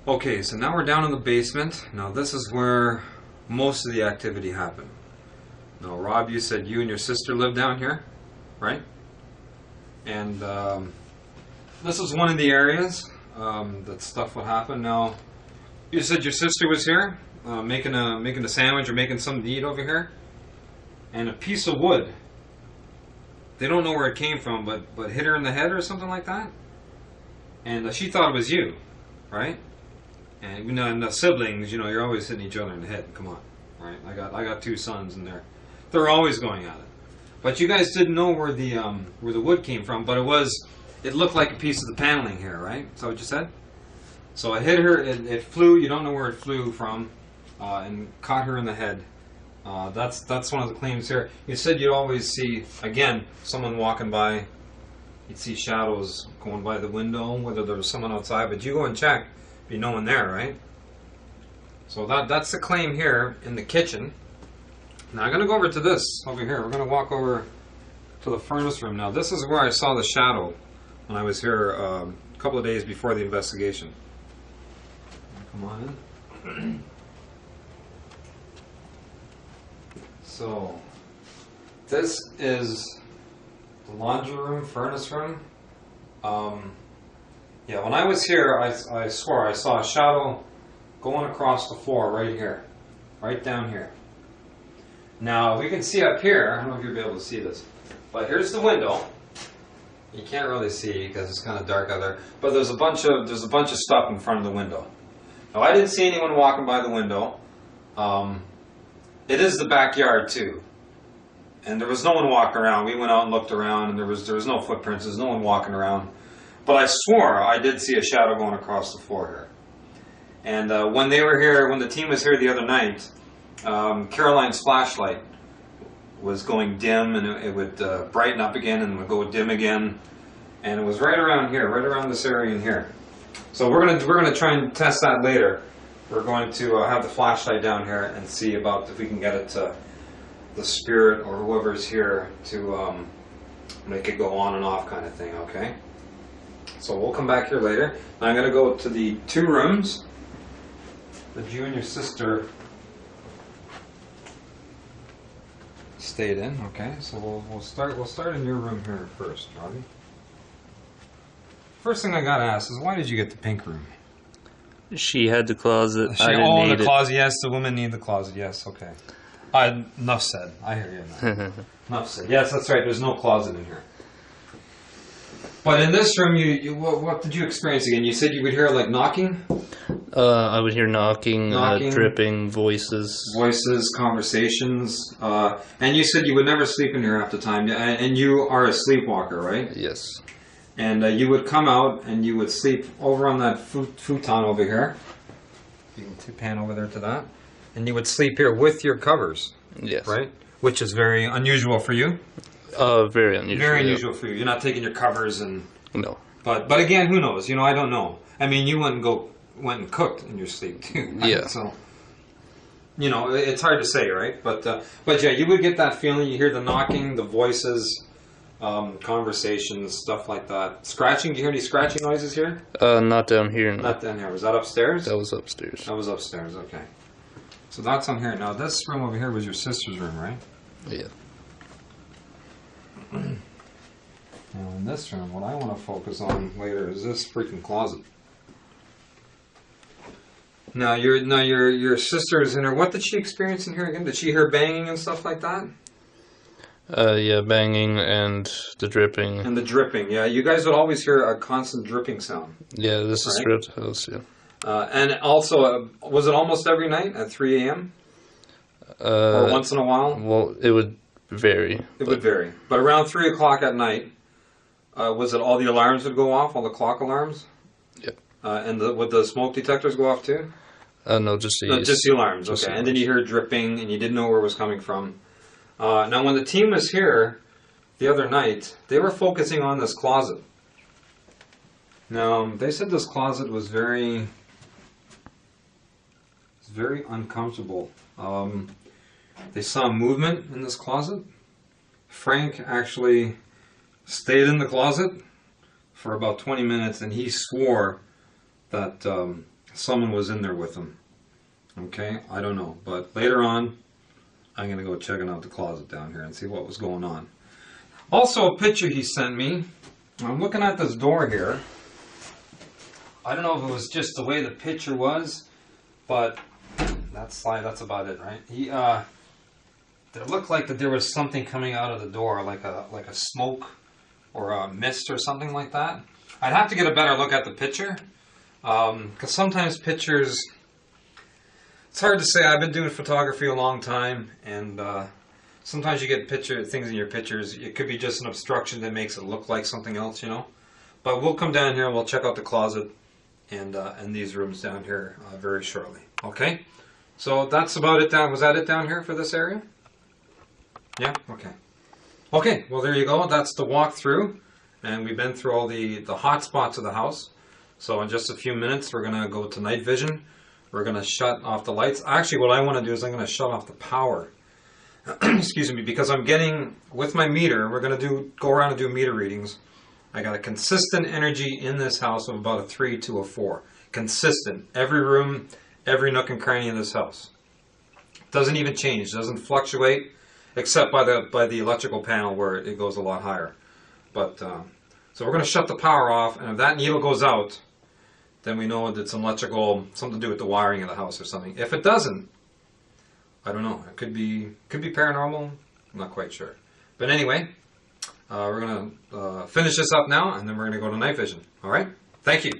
Okay, so now we're down in the basement. Now this is where most of the activity happened. Now Rob, you said you and your sister live down here, right? And this is one of the areas that stuff would happen. Now, you said your sister was here making a sandwich or making something to eat over here, and a piece of wood. They don't know where it came from, but hit her in the head or something like that. And she thought it was you, right? And you know, and the siblings, you know, you're always hitting each other in the head. Come on, right? I got two sons, and they're always going at it. But you guys didn't know where the wood came from, but it looked like a piece of the paneling here, right? Is that what you said? So it hit her, it flew. You don't know where it flew from, and caught her in the head. That's one of the claims here. You said you'd always see, again, someone walking by. You'd see shadows going by the window, whether there was someone outside. But you go and check, be no one there, right? So that's the claim here in the kitchen. Now I'm going to go over to this over here. We're going to walk over to the furnace room. Now this is where I saw the shadow when I was here a couple of days before the investigation. Come on in. So this is the laundry room, furnace room. Yeah, when I was here, I swore I saw a shadow going across the floor right here, right down here. Now we can see up here. I don't know if you'll be able to see this, but here's the window. You can't really see because it's kind of dark out there. But there's a bunch of stuff in front of the window. Now I didn't see anyone walking by the window. It is the backyard too, and there was no one walking around. We went out and looked around, and there was no footprints. There's no one walking around. But I swore I did see a shadow going across the floor here. And when they were here, when the team was here the other night, Caroline's flashlight was going dim, and it would brighten up again, and would go dim again. And it was right around here, right around this area in here. So we're gonna try and test that later. We're going to have the flashlight down here and see about if we can get it to the spirit or whoever's here to make it go on and off kind of thing, okay? So we'll come back here later. Now I'm going to go to the two rooms that you and your sister stayed in, okay? So we'll start in your room here first, Robbie. First thing I got to ask is, why did you get the pink room? She had the closet. I didn't need the closet. Yes, the women need the closet. Yes, okay. Enough said. I hear you. Enough said. Yes, that's right. There's no closet in here. But in this room, what did you experience again? You said you would hear like knocking. I would hear knocking, dripping, voices, conversations, and you said you would never sleep in here half the time. And you are a sleepwalker, right? Yes. And you would come out and you would sleep over on that futon over here. You can pan over there to that. And you would sleep here with your covers. Yes. Right? Which is very unusual for you. Very unusual. Very unusual for you. You're not taking your covers and... No. But again, who knows? You know, I don't know. I mean, you went and cooked in your sleep too. Right? Yeah. So, you know, it's hard to say, right? But yeah, you would get that feeling. You hear the knocking, the voices... conversations, stuff like that. Scratching? Do you hear any scratching noises here? Not down here. No. Not down here. Was that upstairs? That was upstairs. That was upstairs, okay. So that's on here. Now this room over here was your sister's room, right? Yeah. Now in this room, what I want to focus on later is this freaking closet. Now your sister is in her. What did she experience in here again? Did she hear banging and stuff like that? Yeah, banging and the dripping. And the dripping, yeah. You guys would always hear a constant dripping sound. Yeah, this is throughout the house, yeah. And also, was it almost every night at 3 a.m.? Or once in a while? Well, it would vary. It would vary. But around 3 o'clock at night, was it all the alarms would go off, all the clock alarms? Yep. And would the smoke detectors go off too? No, just the... just the alarms, okay. And then you hear dripping, and you didn't know where it was coming from. Now, when the team was here the other night, they were focusing on this closet. Now, they said this closet was very uncomfortable. They saw movement in this closet. Frank actually stayed in the closet for about 20 minutes, and he swore that someone was in there with him. Okay, I don't know, but later on I'm gonna go checking out the closet down here and see what was going on. Also, a picture he sent me. I'm looking at this door here. I don't know if it was just the way the picture was, but that slide, that's about it, right? He it looked like that there was something coming out of the door, like a smoke or a mist or something like that. I'd have to get a better look at the picture, because sometimes pictures, it's hard to say. I've been doing photography a long time, and sometimes you get things in your pictures. It could be just an obstruction that makes it look like something else, you know. But we'll come down here and we'll check out the closet and these rooms down here very shortly. Okay. So that's about it down. Was that it down here for this area? Yeah. Okay. Okay. Well, there you go. That's the walkthrough, and we've been through all the hot spots of the house. So in just a few minutes, we're gonna go to night vision. We're gonna shut off the lights. Actually, what I want to do is I'm gonna shut off the power. Excuse me, because I'm getting, with my meter, we're going to go around and do meter readings. I got a consistent energy in this house of about a 3 to a 4. Consistent. Every room, every nook and cranny in this house. Doesn't even change, doesn't fluctuate, except by the electrical panel where it goes a lot higher. But so we're going to shut the power off, and if that needle goes out, then we know that it's electrical, something to do with the wiring of the house or something. If it doesn't, I don't know. It could be paranormal. I'm not quite sure. But anyway, we're going to finish this up now, and then we're going to go to night vision. All right? Thank you.